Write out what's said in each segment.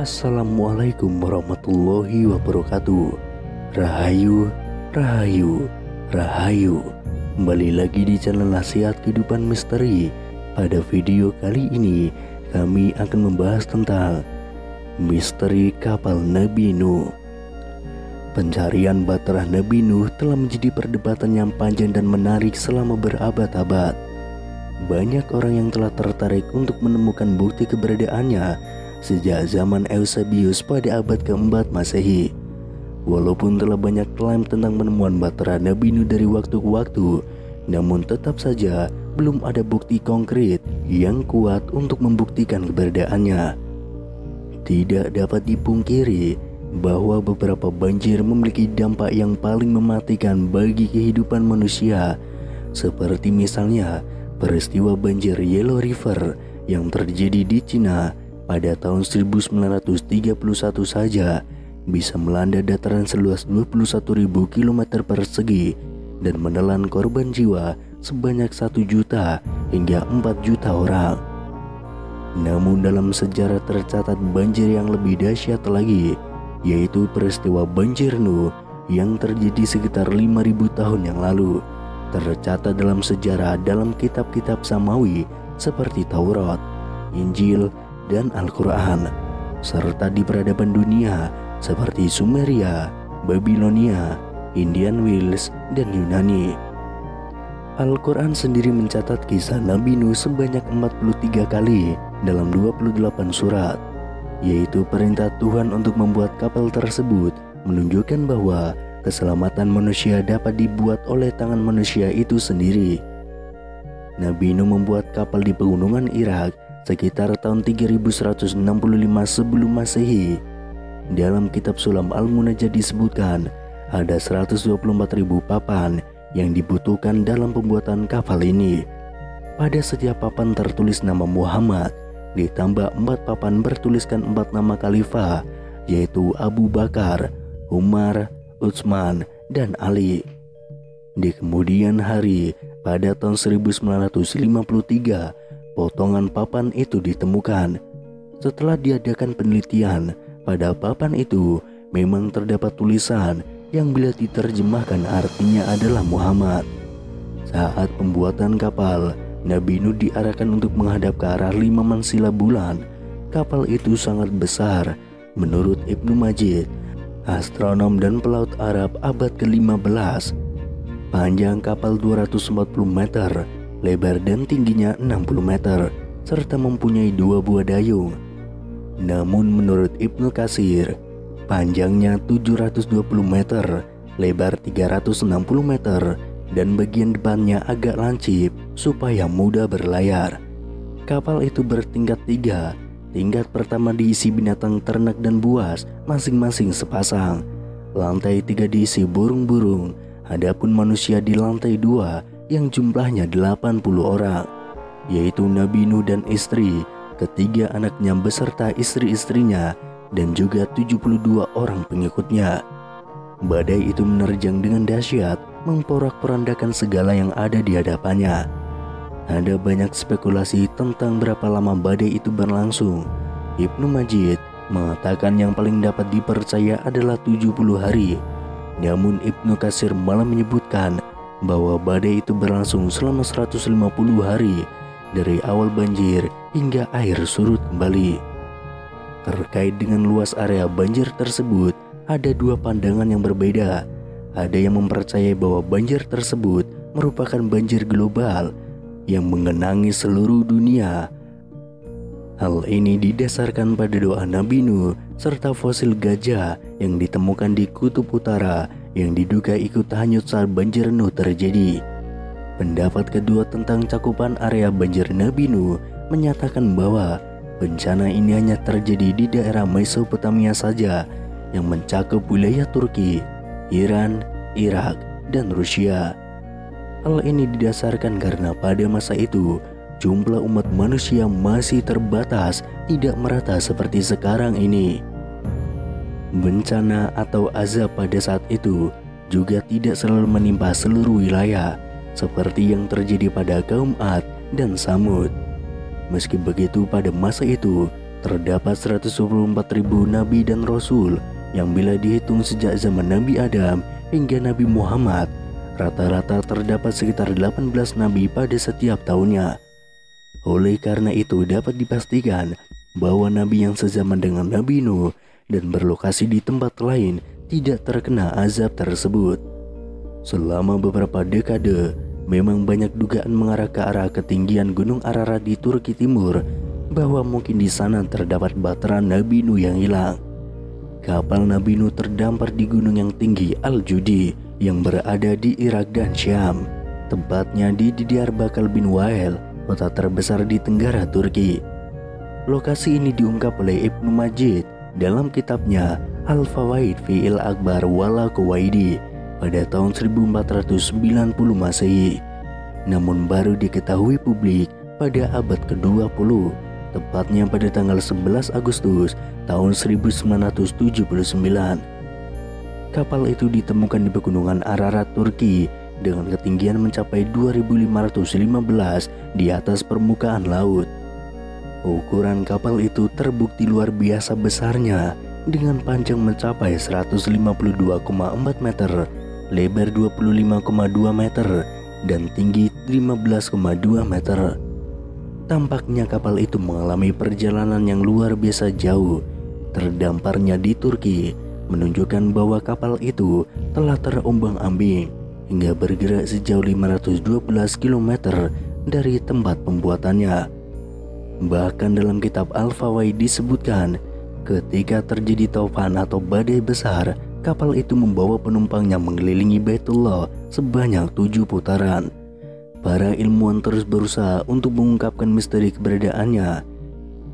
Assalamualaikum warahmatullahi wabarakatuh. Rahayu, Rahayu, Rahayu. Kembali lagi di channel Nasihat Kehidupan Misteri. Pada video kali ini kami akan membahas tentang misteri kapal Nabi Nuh. Pencarian bahtera Nabi Nuh telah menjadi perdebatan yang panjang dan menarik selama berabad-abad. Banyak orang yang telah tertarik untuk menemukan bukti keberadaannya sejak zaman Eusebius pada abad keempat Masehi. Walaupun telah banyak klaim tentang penemuan bahtera Nabi Nuh dari waktu ke waktu, namun tetap saja belum ada bukti konkret yang kuat untuk membuktikan keberadaannya. Tidak dapat dipungkiri bahwa beberapa banjir memiliki dampak yang paling mematikan bagi kehidupan manusia, seperti misalnya peristiwa banjir Yellow River yang terjadi di Cina pada tahun 1931 saja bisa melanda dataran seluas 21.000 km persegi dan menelan korban jiwa sebanyak 1 juta hingga 4 juta orang. Namun dalam sejarah tercatat banjir yang lebih dahsyat lagi, yaitu peristiwa banjir Nuh yang terjadi sekitar 5.000 tahun yang lalu. Tercatat dalam sejarah dalam kitab-kitab Samawi seperti Taurat, Injil, dan Al-Quran, serta di peradaban dunia seperti Sumeria, Babilonia, Indian Wales, dan Yunani. Al-Quran sendiri mencatat kisah Nabi Nuh sebanyak 43 kali dalam 28 surat, yaitu perintah Tuhan untuk membuat kapal tersebut menunjukkan bahwa keselamatan manusia dapat dibuat oleh tangan manusia itu sendiri. Nabi Nuh membuat kapal di pegunungan Irak sekitar tahun 3165 sebelum Masehi. Dalam kitab Sulam Al-Munajjat disebutkan ada 124.000 papan yang dibutuhkan dalam pembuatan kapal ini. Pada setiap papan tertulis nama Muhammad, ditambah 4 papan bertuliskan 4 nama khalifah, yaitu Abu Bakar, Umar, Utsman, dan Ali. Di kemudian hari, pada tahun 1953, potongan papan itu ditemukan. Setelah diadakan penelitian, pada papan itu memang terdapat tulisan yang bila diterjemahkan artinya adalah Muhammad. Saat pembuatan kapal, Nabi Nuh diarahkan untuk menghadap ke arah 5 mansila bulan. Kapal itu sangat besar. Menurut Ibnu Majid, astronom dan pelaut Arab abad ke-15, panjang kapal 240 meter, lebar dan tingginya 60 meter, serta mempunyai 2 buah dayung. Namun menurut Ibnu Katsir, panjangnya 720 meter, lebar 360 meter, dan bagian depannya agak lancip supaya mudah berlayar. Kapal itu bertingkat 3. Tingkat pertama diisi binatang ternak dan buas, masing-masing sepasang. Lantai 3 diisi burung-burung, adapun manusia di lantai 2 yang jumlahnya 80 orang, yaitu Nabi Nuh dan istri, ketiga anaknya beserta istri-istrinya, dan juga 72 orang pengikutnya. Badai itu menerjang dengan dahsyat, memporak-porandakan segala yang ada di hadapannya. Ada banyak spekulasi tentang berapa lama badai itu berlangsung. Ibnu Majid mengatakan yang paling dapat dipercaya adalah 70 hari. Namun Ibnu Katsir malah menyebutkan bahwa badai itu berlangsung selama 150 hari dari awal banjir hingga air surut kembali. Terkait dengan luas area banjir tersebut, ada 2 pandangan yang berbeda. Ada yang mempercayai bahwa banjir tersebut merupakan banjir global yang mengenangi seluruh dunia. Hal ini didasarkan pada doa Nabi Nuh serta fosil gajah yang ditemukan di kutub utara yang diduga ikut hanyut saat banjir Nuh terjadi. Pendapat kedua tentang cakupan area banjir Nabi Nuh menyatakan bahwa bencana ini hanya terjadi di daerah Mesopotamia saja yang mencakup wilayah Turki, Iran, Irak, dan Rusia. Hal ini didasarkan karena pada masa itu jumlah umat manusia masih terbatas, tidak merata seperti sekarang ini. Bencana atau azab pada saat itu juga tidak selalu menimpa seluruh wilayah, seperti yang terjadi pada kaum Ad dan Samud. Meski begitu, pada masa itu terdapat 124.000 nabi dan rasul yang bila dihitung sejak zaman Nabi Adam hingga Nabi Muhammad, rata-rata terdapat sekitar 18 nabi pada setiap tahunnya. Oleh karena itu dapat dipastikan bahwa nabi yang sezaman dengan Nabi Nuh dan berlokasi di tempat lain tidak terkena azab tersebut. Selama beberapa dekade, memang banyak dugaan mengarah ke arah ketinggian Gunung Ararat di Turki Timur bahwa mungkin di sana terdapat bateran Nabi Nuh yang hilang. Kapal Nabi Nuh terdampar di gunung yang tinggi Al-Judi yang berada di Irak dan Syam, tempatnya di Diyarbakir bin Wa'il, kota terbesar di tenggara Turki. Lokasi ini diungkap oleh Ibnu Majid dalam kitabnya Al-Fawaid fi Al-Akbar wal Qawaidi pada tahun 1490 Masehi. Namun baru diketahui publik pada abad ke-20, tepatnya pada tanggal 11 Agustus tahun 1979. Kapal itu ditemukan di pegunungan Ararat, Turki dengan ketinggian mencapai 2515 di atas permukaan laut. Ukuran kapal itu terbukti luar biasa besarnya dengan panjang mencapai 152,4 meter, lebar 25,2 meter, dan tinggi 15,2 meter. Tampaknya kapal itu mengalami perjalanan yang luar biasa jauh. Terdamparnya di Turki menunjukkan bahwa kapal itu telah terombang-ambing hingga bergerak sejauh 512 km dari tempat pembuatannya. Bahkan dalam kitab Al-Fawaid disebutkan, ketika terjadi taufan atau badai besar, kapal itu membawa penumpangnya mengelilingi Baitullah sebanyak 7 putaran. Para ilmuwan terus berusaha untuk mengungkapkan misteri keberadaannya,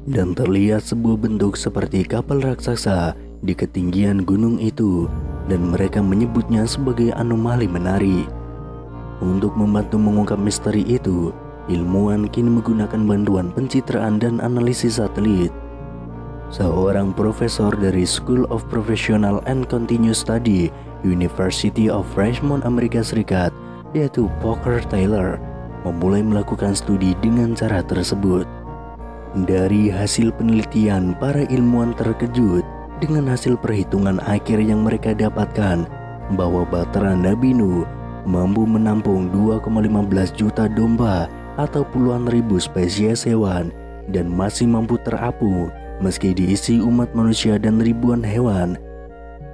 dan terlihat sebuah bentuk seperti kapal raksasa di ketinggian gunung itu, dan mereka menyebutnya sebagai anomali menari. Untuk membantu mengungkap misteri itu, ilmuwan kini menggunakan bantuan pencitraan dan analisis satelit. Seorang profesor dari School of Professional and Continuous Study, University of Richmond, Amerika Serikat, yaitu Parker Taylor, memulai melakukan studi dengan cara tersebut. Dari hasil penelitian, para ilmuwan terkejut dengan hasil perhitungan akhir yang mereka dapatkan bahwa bahtera Nabi Nuh mampu menampung 2,15 juta domba atau puluhan ribu spesies hewan, dan masih mampu terapung meski diisi umat manusia dan ribuan hewan.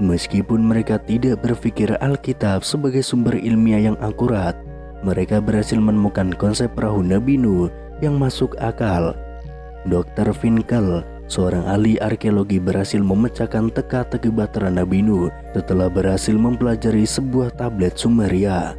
Meskipun mereka tidak berpikir Alkitab sebagai sumber ilmiah yang akurat, mereka berhasil menemukan konsep perahu Nabi Nuh yang masuk akal. Dr. Finkel, seorang ahli arkeologi, berhasil memecahkan teka-teki bahtera Nabi Nuh setelah berhasil mempelajari sebuah tablet Sumeria.